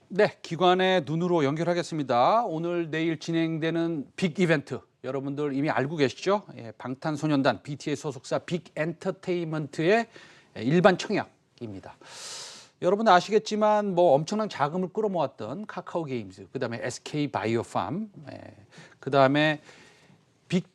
네, 기관의 눈으로 연결하겠습니다. 오늘 내일 진행되는 빅 이벤트 여러분들 이미 알고 계시죠? 방탄소년단 BTS 소속사 빅 엔터테인먼트의 일반 청약입니다. 여러분 아시겠지만 뭐 엄청난 자금을 끌어모았던 카카오 게임즈, 그다음에 SK 바이오팜, 그다음에 빅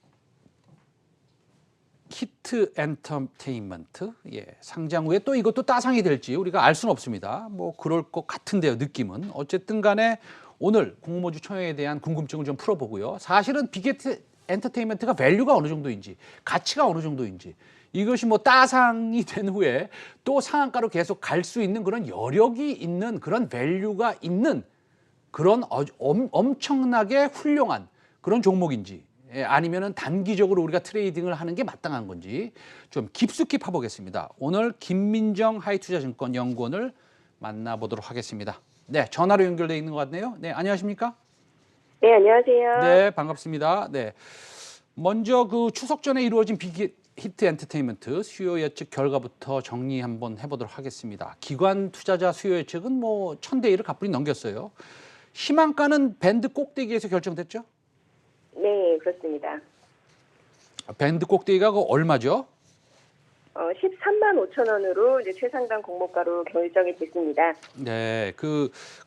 히트 엔터테인먼트, 상장 후에 또 이것도 따상이 될지 우리가 알 수는 없습니다. 뭐 그럴 것 같은데요, 느낌은. 어쨌든 간에 오늘 공모주 청약에 대한 궁금증을 좀 풀어보고요. 사실은 빅 히트 엔터테인먼트가 밸류가 어느 정도인지, 가치가 어느 정도인지, 이것이 뭐 따상이 된 후에 또 상한가로 계속 갈 수 있는 그런 여력이 있는 그런 밸류가 있는 그런 엄청나게 훌륭한 그런 종목인지, 아니면은 단기적으로 우리가 트레이딩을 하는 게 마땅한 건지 좀 깊숙이 파보겠습니다. 오늘 김민정 하이투자증권 연구원을 만나보도록 하겠습니다. 네, 전화로 연결되어 있는 것 같네요. 네, 안녕하십니까? 네, 안녕하세요. 네, 반갑습니다. 네, 먼저 그 추석 전에 이루어진 빅 히트 엔터테인먼트 수요 예측 결과부터 정리 한번 해보도록 하겠습니다. 기관 투자자 수요 예측은 뭐 1000대 1을 가뿐히 넘겼어요. 희망가는 밴드 꼭대기에서 결정됐죠? 네, 그렇습니다. 밴드 꼭대기가 그 얼마죠? 13만 5천 원으로 이제 최상단 공모가로 결정이 됐습니다. 네,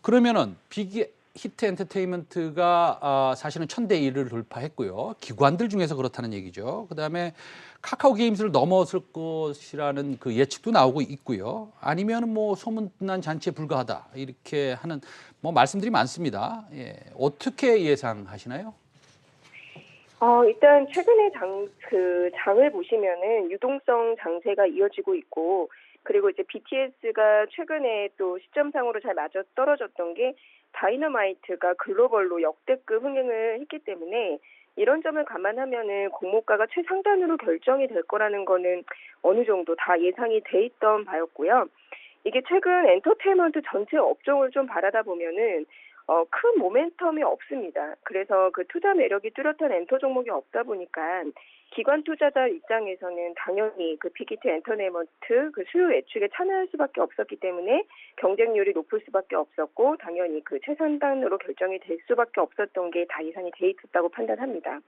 그러면은 빅 히트 엔터테인먼트가 사실은 1000대 1을 돌파했고요. 기관들 중에서 그렇다는 얘기죠. 그다음에 카카오 게임즈를 넘어설 것이라는 그 예측도 나오고 있고요. 아니면은 뭐 소문난 잔치에 불과하다 이렇게 하는 뭐 말씀들이 많습니다. 어떻게 예상하시나요? 일단 최근에 장을 보시면은 유동성 장세가 이어지고 있고, 그리고 이제 BTS가 최근에 또 시점상으로 잘 맞아 떨어졌던 게 다이너마이트가 글로벌로 역대급 흥행을 했기 때문에 이런 점을 감안하면은 공모가가 최상단으로 결정이 될 거라는 거는 어느 정도 다 예상이 돼 있던 바였고요. 이게 최근 엔터테인먼트 전체 업종을 좀 바라다 보면은 큰 모멘텀이 없습니다. 그래서 그 투자 매력이 뚜렷한 엔터 종목이 없다 보니까 기관 투자자 입장에서는 당연히 그 빅히트 엔터테인먼트 그 수요 예측에 참여할 수밖에 없었기 때문에 경쟁률이 높을 수밖에 없었고, 당연히 그 최상단으로 결정이 될 수밖에 없었던 게 다 예상이 돼 있었다고 판단합니다.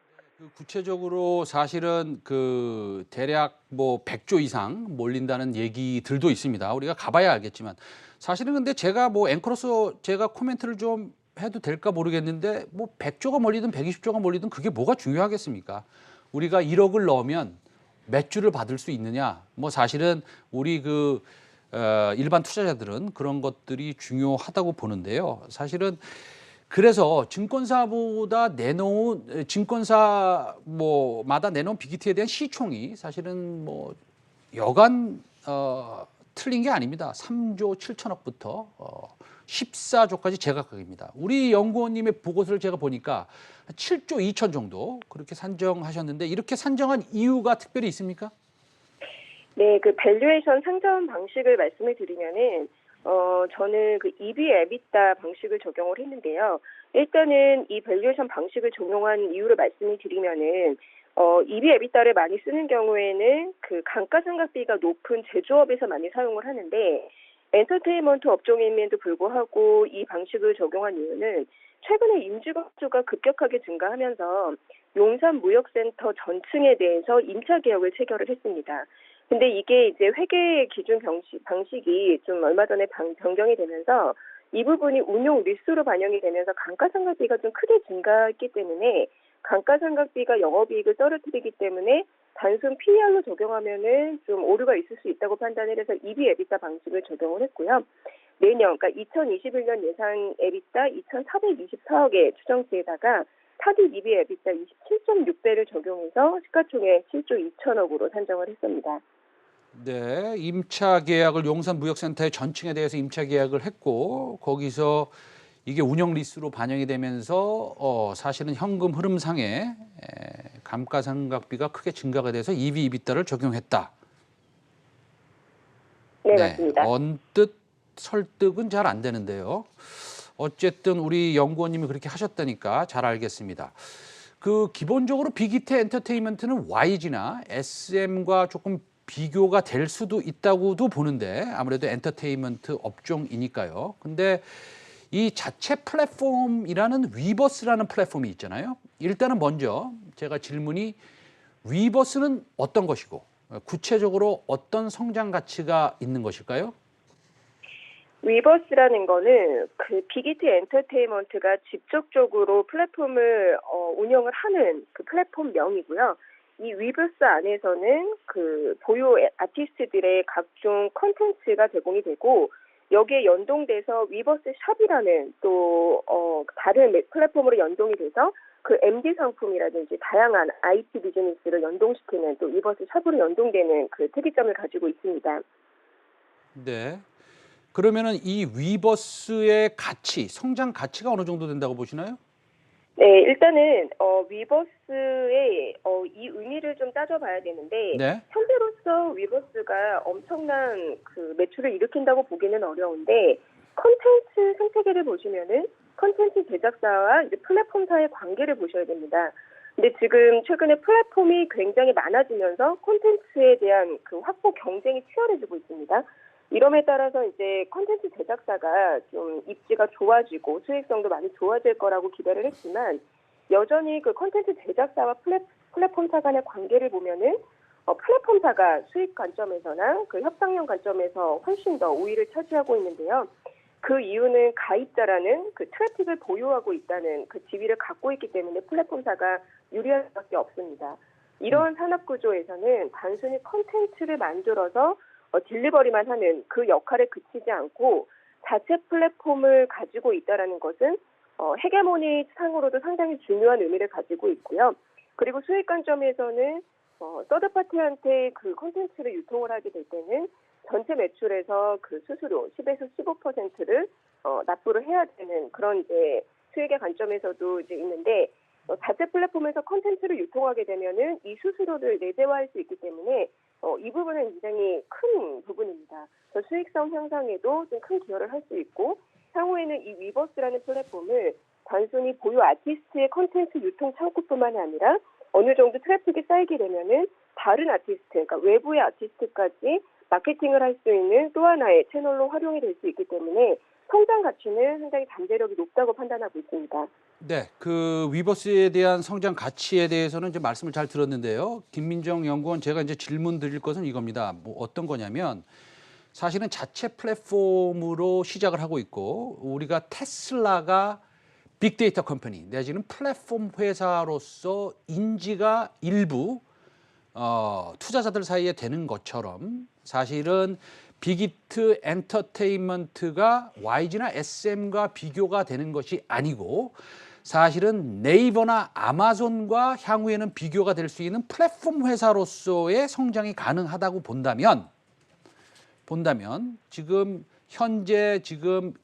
구체적으로 사실은 그 대략 뭐 100조 이상 몰린다는 얘기들도 있습니다. 우리가 가봐야 알겠지만 사실은 근데 제가 뭐 앵커로서 제가 코멘트를 좀 해도 될까 모르겠는데 뭐 100조가 몰리든 120조가 몰리든 그게 뭐가 중요하겠습니까? 우리가 1억을 넣으면 몇 주를 받을 수 있느냐? 뭐 사실은 우리 일반 투자자들은 그런 것들이 중요하다고 보는데요. 사실은 그래서 증권사 마다 내놓은 빅히트에 대한 시총이 사실은 뭐 여간 틀린 게 아닙니다. 3조 7천억부터 14조까지 제각각입니다. 우리 연구원님의 보고서를 제가 보니까 7조 2천 정도 그렇게 산정하셨는데, 이렇게 산정한 이유가 특별히 있습니까? 네, 그 밸류에이션 상점 방식을 말씀을 드리면은 저는 그 EV 에비타 방식을 적용을 했는데요. 일단은 이 밸류에이션 방식을 적용한 이유를 말씀을 드리면은 EV 에비타를 많이 쓰는 경우에는 그 감가상각비가 높은 제조업에서 많이 사용을 하는데, 엔터테인먼트 업종임에도 불구하고 이 방식을 적용한 이유는 최근에 임직업수가 급격하게 증가하면서 용산무역센터 전층에 대해서 임차 계약을 체결을 했습니다. 근데 이게 이제 회계 기준 방식이 좀 얼마 전에 변경이 되면서 이 부분이 운용 리스로 반영이 되면서 감가상각비가 좀 크게 증가했기 때문에, 감가상각비가 영업이익을 떨어뜨리기 때문에 단순 PER로 적용하면은 좀 오류가 있을 수 있다고 판단을 해서 EV 에비타 방식을 적용을 했고요. 내년, 그러니까 2021년 예상 에비타 2,424억의 추정치에다가 타깃 EV 에비타 27.6배를 적용해서 시가총액 7조 2천억으로 산정을 했습니다. 네, 임차 계약을 용산무역센터의 전층에 대해서 임차 계약을 했고, 거기서 이게 운영 리스로 반영이 되면서 사실은 현금 흐름상에 감가상각비가 크게 증가가 돼서 EV 에비타를 적용했다. 네, 맞습니다. 언뜻 설득은 잘 안 되는데요. 어쨌든 우리 연구원님이 그렇게 하셨다니까 잘 알겠습니다. 그 기본적으로 빅히트 엔터테인먼트는 YG나 SM과 조금 비교가 될 수도 있다고도 보는데 아무래도 엔터테인먼트 업종이니까요. 근데 이 자체 플랫폼이라는 위버스라는 플랫폼이 있잖아요. 일단은 먼저 제가 질문이 위버스는 어떤 것이고 구체적으로 어떤 성장 가치가 있는 것일까요? 위버스라는 거는 그 빅히트 엔터테인먼트가 직접적으로 플랫폼을 운영을 하는 그 플랫폼명이고요. 이 위버스 안에서는 그 보유 아티스트들의 각종 콘텐츠가 제공이 되고 여기에 연동돼서 위버스 샵이라는 또 다른 플랫폼으로 연동이 돼서 그 MD 상품이라든지 다양한 IT 비즈니스를 연동시키는 또 위버스 샵으로 연동되는 그 특이점을 가지고 있습니다. 네. 그러면은 이 위버스의 가치, 성장 가치가 어느 정도 된다고 보시나요? 네, 일단은 위버스의 이 의미를 좀 따져봐야 되는데 네. 현재로서 위버스가 엄청난 그 매출을 일으킨다고 보기는 어려운데 콘텐츠 생태계를 보시면은 콘텐츠 제작사와 이제 플랫폼사의 관계를 보셔야 됩니다. 근데 지금 최근에 플랫폼이 굉장히 많아지면서 콘텐츠에 대한 그 확보 경쟁이 치열해지고 있습니다. 이름에 따라서 이제 콘텐츠 제작사가 좀 입지가 좋아지고 수익성도 많이 좋아질 거라고 기대를 했지만 여전히 그 콘텐츠 제작사와 플랫폼사 간의 관계를 보면은 플랫폼사가 수익 관점에서나 그 협상력 관점에서 훨씬 더 우위를 차지하고 있는데요. 그 이유는 가입자라는 그 트래픽을 보유하고 있다는 그 지위를 갖고 있기 때문에 플랫폼사가 유리할 수밖에 없습니다. 이러한 산업 구조에서는 단순히 콘텐츠를 만들어서 딜리버리만 하는 그 역할에 그치지 않고 자체 플랫폼을 가지고 있다라는 것은 헤게모니 상으로도 상당히 중요한 의미를 가지고 있고요. 그리고 수익 관점에서는 서드파티한테 그 콘텐츠를 유통을 하게 될 때는 전체 매출에서 그 수수료 10에서 15%를 납부를 해야 되는 그런 이제 수익의 관점에서도 이제 있는데 자체 플랫폼에서 콘텐츠를 유통하게 되면은 이 수수료를 내재화할 수 있기 때문에 이 부분은 굉장히 큰 부분입니다. 수익성 향상에도 좀 큰 기여를 할 수 있고 향후에는 이 위버스라는 플랫폼을 단순히 보유 아티스트의 콘텐츠 유통 창구뿐만이 아니라 어느 정도 트래픽이 쌓이게 되면은 다른 아티스트, 그러니까 외부의 아티스트까지 마케팅을 할 수 있는 또 하나의 채널로 활용이 될 수 있기 때문에 성장 가치는 상당히 잠재력이 높다고 판단하고 있습니다. 네, 그 위버스에 대한 성장 가치에 대해서는 이제 말씀을 잘 들었는데요. 김민정 연구원 제가 이제 질문 드릴 것은 이겁니다. 뭐 어떤 거냐면 사실은 자체 플랫폼으로 시작을 하고 있고 우리가 테슬라가 빅데이터 컴퍼니 내지는 플랫폼 회사로서 인지가 일부 투자자들 사이에 되는 것처럼 사실은 빅히트 엔터테인먼트가 YG나 SM과 비교가 되는 것이 아니고 사실은 네이버나 아마존과 향후에는 비교가 될 수 있는 플랫폼 회사로서의 성장이 가능하다고 본다면 지금 현재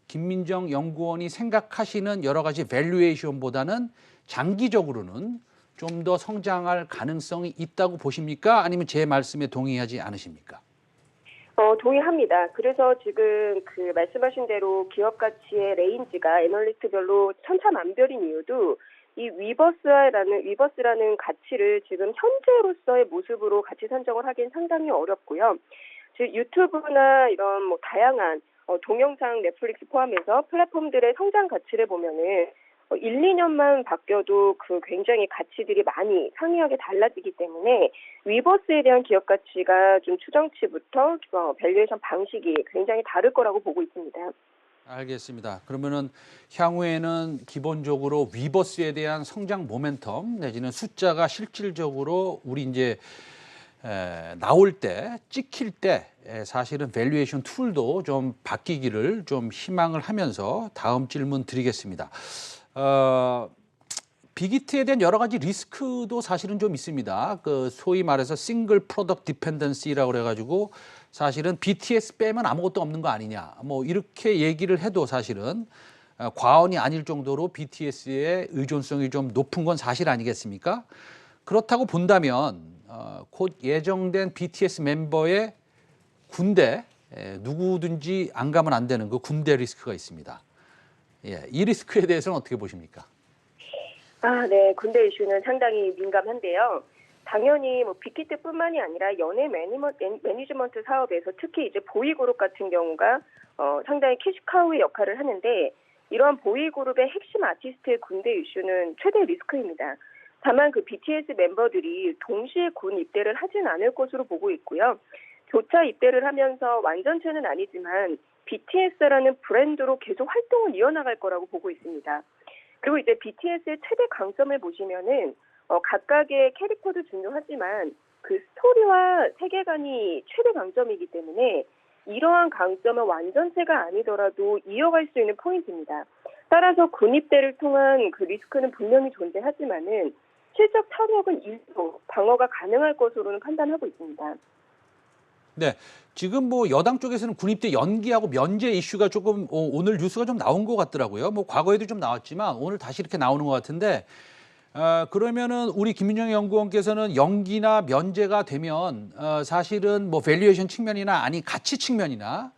김민정 연구원이 생각하시는 여러 가지 밸류에이션보다는 장기적으로는 좀 더 성장할 가능성이 있다고 보십니까? 아니면 제 말씀에 동의하지 않으십니까? 동의합니다. 그래서 지금 그 말씀하신 대로 기업 가치의 레인지가 애널리스트별로 천차만별인 이유도 이 위버스라는 가치를 지금 현재로서의 모습으로 가치 산정을 하기는 상당히 어렵고요. 즉 유튜브나 이런 뭐 다양한 동영상 넷플릭스 포함해서 플랫폼들의 성장 가치를 보면은 1, 2년만 바뀌어도 그 굉장히 가치들이 많이 상이하게 달라지기 때문에 위버스에 대한 기업 가치가 좀 추정치부터 밸류에이션 방식이 굉장히 다를 거라고 보고 있습니다. 알겠습니다. 그러면은 향후에는 기본적으로 위버스에 대한 성장 모멘텀 내지는 숫자가 실질적으로 우리 이제 나올 때 찍힐 때 사실은 밸류에이션 툴도 좀 바뀌기를 좀 희망을 하면서 다음 질문 드리겠습니다. 빅히트에 대한 여러 가지 리스크도 사실은 좀 있습니다. 그 소위 말해서 싱글 프로덕트 디펜던시라고 그래가지고 사실은 BTS 빼면 아무것도 없는 거 아니냐. 뭐 이렇게 얘기를 해도 사실은 과언이 아닐 정도로 BTS의 의존성이 좀 높은 건 사실 아니겠습니까? 그렇다고 본다면 곧 예정된 BTS 멤버의 군대 누구든지 안 가면 안 되는 그 군대 리스크가 있습니다. 예, 이 리스크에 대해서는 어떻게 보십니까? 네. 군대 이슈는 상당히 민감한데요. 당연히 뭐 빅히트뿐만이 아니라 연예 매니지먼트 사업에서 특히 이제 보이그룹 같은 경우가 상당히 캐시카우의 역할을 하는데 이러한 보이그룹의 핵심 아티스트의 군대 이슈는 최대 리스크입니다. 다만 그 BTS 멤버들이 동시에 군 입대를 하진 않을 것으로 보고 있고요. 교차 입대를 하면서 완전체는 아니지만 BTS라는 브랜드로 계속 활동을 이어나갈 거라고 보고 있습니다. 그리고 이제 BTS의 최대 강점을 보시면은 각각의 캐릭터도 중요하지만 그 스토리와 세계관이 최대 강점이기 때문에 이러한 강점은 완전체가 아니더라도 이어갈 수 있는 포인트입니다. 따라서 군입대를 통한 그 리스크는 분명히 존재하지만은 실적 타격은 일부 방어가 가능할 것으로는 판단하고 있습니다. 네, 지금 뭐 여당 쪽에서는 군입대 연기하고 면제 이슈가 조금 오늘 뉴스가 좀 나온 것 같더라고요. 뭐 과거에도 좀 나왔지만 오늘 다시 이렇게 나오는 것 같은데 그러면은 우리 김민정 연구원께서는 연기나 면제가 되면 사실은 뭐 밸류에이션 측면이나 아니 가치 측면이나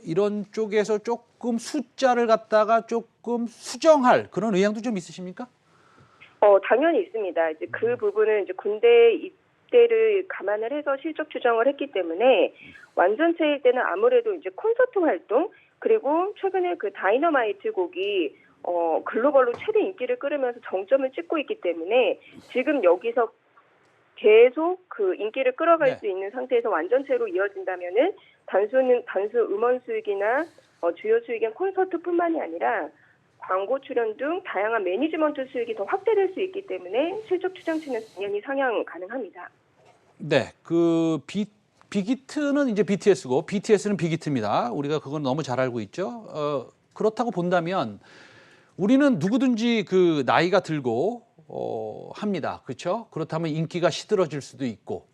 이런 쪽에서 조금 숫자를 갖다가 조금 수정할 그런 의향도 좀 있으십니까? 당연히 있습니다. 이제 그 부분은 이제 군대 입대를 감안을 해서 실적 추정을 했기 때문에 완전체일 때는 아무래도 이제 콘서트 활동 그리고 최근에 그 다이너마이트 곡이 글로벌로 최대 인기를 끌으면서 정점을 찍고 있기 때문에 지금 여기서 계속 그 인기를 끌어갈 네. 수 있는 상태에서 완전체로 이어진다면은 단순 음원 수익이나 주요 수익인 콘서트뿐만이 아니라 광고 출연 등 다양한 매니지먼트 수익이 더 확대될 수 있기 때문에 실적 추정치는 당연히 상향 가능합니다. 네, 빅히트는 이제 BTS고 BTS는 빅히트입니다. 우리가 그건 너무 잘 알고 있죠. 그렇다고 본다면 우리는 누구든지 그 나이가 들고 합니다. 그렇죠? 그렇다면 인기가 시들어질 수도 있고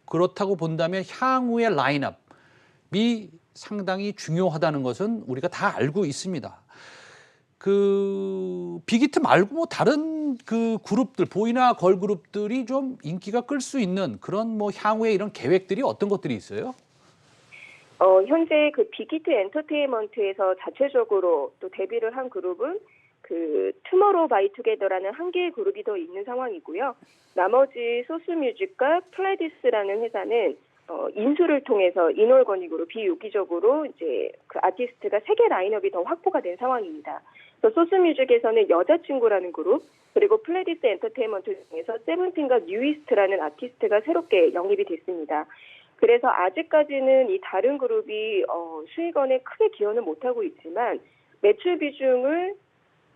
그렇다고 본다면 향후의 라인업이 상당히 중요하다는 것은 우리가 다 알고 있습니다. 그 빅히트 말고 뭐 다른 그 그룹들 보이나 걸 그룹들이 좀 인기가 끌 수 있는 그런 뭐 향후에 이런 계획들이 어떤 것들이 있어요? 현재 그 빅히트 엔터테인먼트에서 자체적으로 또 데뷔를 한 그룹은 그 투모로우 바이 투게더라는 한 개의 그룹이 더 있는 상황이고요. 나머지 소스뮤직과 플레디스라는 회사는 인수를 통해서 인월권익으로 비유기적으로 이제 그 아티스트가 세 개 라인업이 더 확보가 된 상황입니다. 그래서 소스뮤직에서는 여자친구라는 그룹 그리고 플레디스 엔터테인먼트 중에서 세븐틴과 뉴이스트라는 아티스트가 새롭게 영입이 됐습니다. 그래서 아직까지는 이 다른 그룹이 수익원에 크게 기여는 못하고 있지만 매출 비중을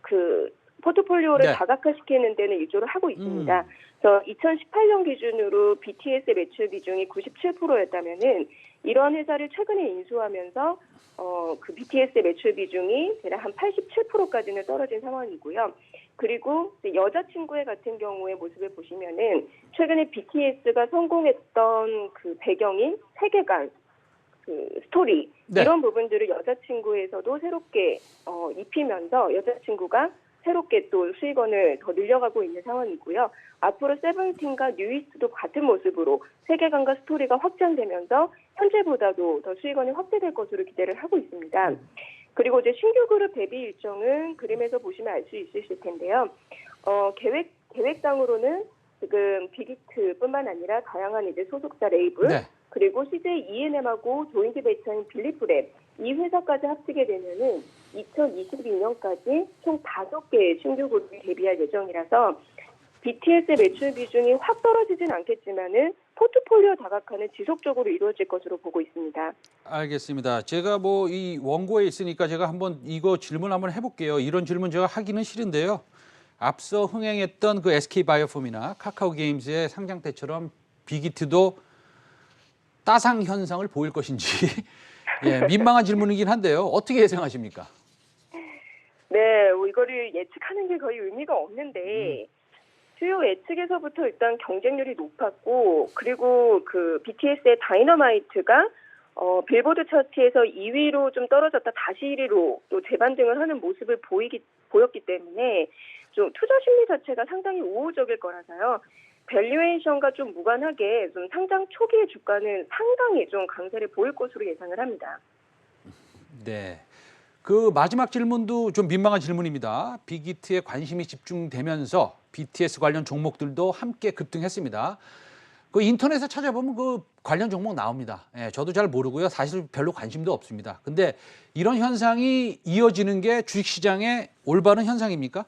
그 포트폴리오를 네. 다각화시키는 데는 일조를 하고 있습니다. 그래서 2018년 기준으로 BTS의 매출 비중이 97%였다면은 이런 회사를 최근에 인수하면서 그 BTS의 매출 비중이 대략 한 87%까지는 떨어진 상황이고요. 그리고 여자친구의 같은 경우의 모습을 보시면은 최근에 BTS가 성공했던 그 배경인 세계관, 그 스토리 네. 이런 부분들을 여자친구에서도 새롭게 입히면서 여자친구가 새롭게 또 수익원을 더 늘려가고 있는 상황이고요. 앞으로 세븐틴과 뉴이스트도 같은 모습으로 세계관과 스토리가 확장되면서 현재보다도 더 수익원이 확대될 것으로 기대를 하고 있습니다. 그리고 이제 신규 그룹 데뷔 일정은 그림에서 보시면 알 수 있으실 텐데요. 계획상으로는 지금 빅히트뿐만 아니라 다양한 이제 소속사 레이블 네. 그리고 CJ E&M하고 조인트 베이처인 빌리프랩 이 회사까지 합치게 되면은 2022년까지 총 5개의 신규 그룹이 데뷔할 예정이라서 BTS의 매출 비중이 확 떨어지진 않겠지만은 포트폴리오 다각화는 지속적으로 이루어질 것으로 보고 있습니다. 알겠습니다. 제가 뭐 이 원고에 있으니까 제가 한번 이거 질문 한번 해볼게요. 이런 질문 제가 하기는 싫은데요. 앞서 흥행했던 그 SK바이오폼이나 카카오게임즈의 상장 때처럼 빅히트도 따상 현상을 보일 것인지 예, 민망한 질문이긴 한데요. 어떻게 예상하십니까? 네, 이거를 예측하는 게 거의 의미가 없는데 수요 예측에서부터 일단 경쟁률이 높았고 그리고 그 BTS의 다이너마이트가 빌보드 차트에서 2위로 좀 떨어졌다 다시 1위로 또 재반등을 하는 모습을 보였기 때문에 좀 투자 심리 자체가 상당히 우호적일 거라서요. 밸류에이션과 좀 무관하게 좀 상장 초기의 주가는 상당히 좀 강세를 보일 것으로 예상을 합니다. 네. 그 마지막 질문도 좀 민망한 질문입니다. 빅히트에 관심이 집중되면서 BTS 관련 종목들도 함께 급등했습니다. 그 인터넷에 찾아보면 그 관련 종목 나옵니다. 예, 저도 잘 모르고요. 사실 별로 관심도 없습니다. 근데 이런 현상이 이어지는 게 주식시장의 올바른 현상입니까?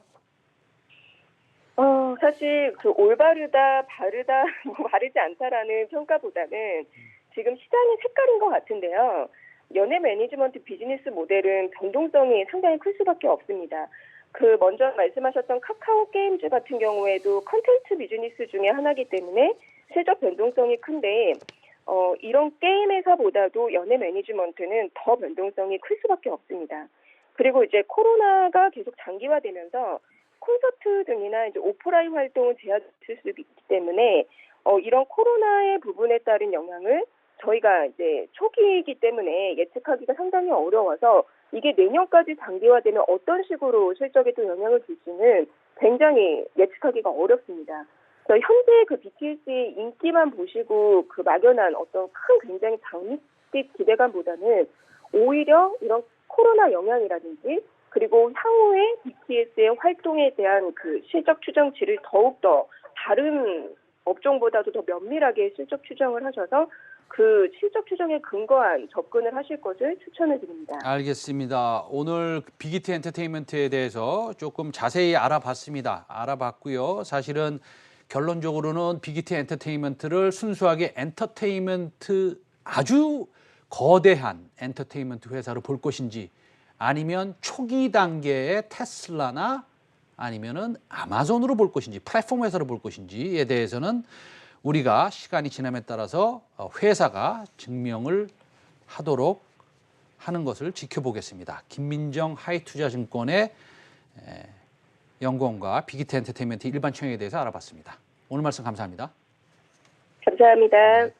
사실 그 올바르다, 바르다, 뭐 바르지 않다라는 평가보다는 지금 시장의 색깔인 것 같은데요. 연예 매니지먼트 비즈니스 모델은 변동성이 상당히 클 수밖에 없습니다. 그 먼저 말씀하셨던 카카오 게임즈 같은 경우에도 컨텐츠 비즈니스 중에 하나이기 때문에 실적 변동성이 큰데 이런 게임 회사보다도 연예 매니지먼트는 더 변동성이 클 수밖에 없습니다. 그리고 이제 코로나가 계속 장기화되면서 콘서트 등이나 이제 오프라인 활동은 제한될 수 있기 때문에 이런 코로나의 부분에 따른 영향을 저희가 이제 초기이기 때문에 예측하기가 상당히 어려워서 이게 내년까지 장기화되면 어떤 식으로 실적에 또 영향을 줄지는 굉장히 예측하기가 어렵습니다. 그래서 현재 그 BTS의 인기만 보시고 그 막연한 어떤 큰 굉장히 장밋빛 기대감보다는 오히려 이런 코로나 영향이라든지 그리고 향후에 BTS의 활동에 대한 그 실적 추정치를 더욱더 다른 업종보다도 더 면밀하게 실적 추정을 하셔서 그 실적 추정에 근거한 접근을 하실 것을 추천을 드립니다. 알겠습니다. 오늘 빅히트 엔터테인먼트에 대해서 조금 자세히 알아봤고요. 사실은 결론적으로는 빅히트 엔터테인먼트를 순수하게 엔터테인먼트 아주 거대한 엔터테인먼트 회사로 볼 것인지 아니면 초기 단계의 테슬라나 아니면은 아마존으로 볼 것인지 플랫폼 회사로 볼 것인지에 대해서는 우리가 시간이 지남에 따라서 회사가 증명을 하도록 하는 것을 지켜보겠습니다. 김민정 하이투자증권의 연구원과 빅히트 엔터테인먼트 일반 청약에 대해서 알아봤습니다. 오늘 말씀 감사합니다. 감사합니다. 네.